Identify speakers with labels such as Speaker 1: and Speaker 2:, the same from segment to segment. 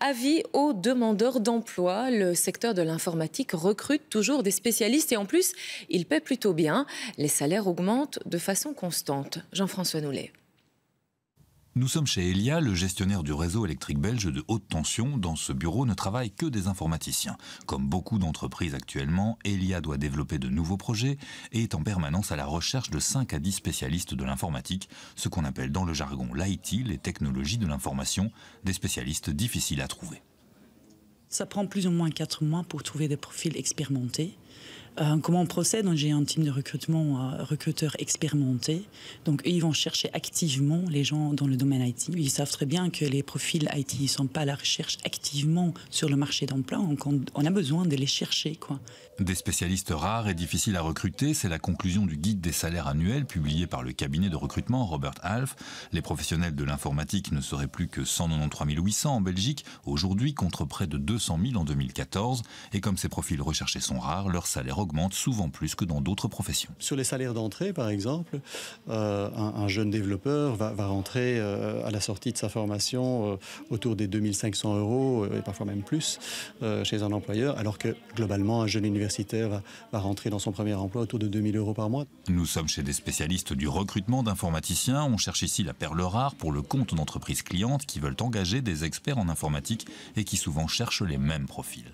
Speaker 1: Avis aux demandeurs d'emploi. Le secteur de l'informatique recrute toujours des spécialistes et en plus, il paie plutôt bien. Les salaires augmentent de façon constante. Jean-François Noulet.
Speaker 2: Nous sommes chez Elia, le gestionnaire du réseau électrique belge de haute tension. Dans ce bureau ne travaillent que des informaticiens. Comme beaucoup d'entreprises actuellement, Elia doit développer de nouveaux projets et est en permanence à la recherche de 5 à 10 spécialistes de l'informatique, ce qu'on appelle dans le jargon l'IT, les technologies de l'information, des spécialistes difficiles à trouver.
Speaker 3: Ça prend plus ou moins 4 mois pour trouver des profils expérimentés. Comment on procède? J'ai un team de recrutement, recruteurs expérimentés. Donc, eux, ils vont chercher activement les gens dans le domaine IT. Ils savent très bien que les profils IT ne sont pas à la recherche activement sur le marché d'emploi. Donc, on a besoin de les chercher, quoi.
Speaker 2: Des spécialistes rares et difficiles à recruter, c'est la conclusion du guide des salaires annuels publié par le cabinet de recrutement Robert Half. Les professionnels de l'informatique ne seraient plus que 193 800 en Belgique aujourd'hui, contre près de 200 000 en 2014. Et comme ces profils recherchés sont rares, leur salaire augmente souvent plus que dans d'autres professions.
Speaker 4: Sur les salaires d'entrée, par exemple, un jeune développeur va rentrer à la sortie de sa formation autour des 2500 € et parfois même plus chez un employeur, alors que globalement, un jeune universitaire va rentrer dans son premier emploi autour de 2000 € par mois.
Speaker 2: Nous sommes chez des spécialistes du recrutement d'informaticiens. On cherche ici la perle rare pour le compte d'entreprises clientes qui veulent engager des experts en informatique et qui souvent cherchent les mêmes profils.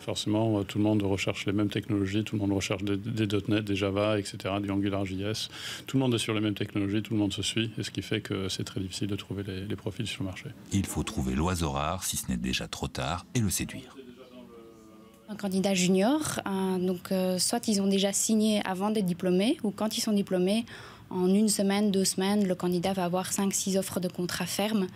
Speaker 5: Forcément, tout le monde recherche les mêmes technologies, tout le monde recherche des .NET, des Java, etc., du AngularJS. Tout le monde est sur les mêmes technologies, tout le monde se suit, et ce qui fait que c'est très difficile de trouver les profils sur le marché.
Speaker 2: Il faut trouver l'oiseau rare, si ce n'est déjà trop tard, et le séduire.
Speaker 6: Un candidat junior, soit ils ont déjà signé avant d'être diplômés, ou quand ils sont diplômés, en 1 semaine, 2 semaines, le candidat va avoir 5-6 offres de contrat ferme.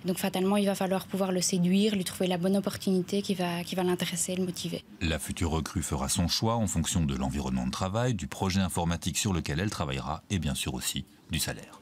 Speaker 6: Donc fatalement, il va falloir pouvoir le séduire, lui trouver la bonne opportunité qui va l'intéresser, le motiver.
Speaker 2: La future recrue fera son choix en fonction de l'environnement de travail, du projet informatique sur lequel elle travaillera et bien sûr aussi du salaire.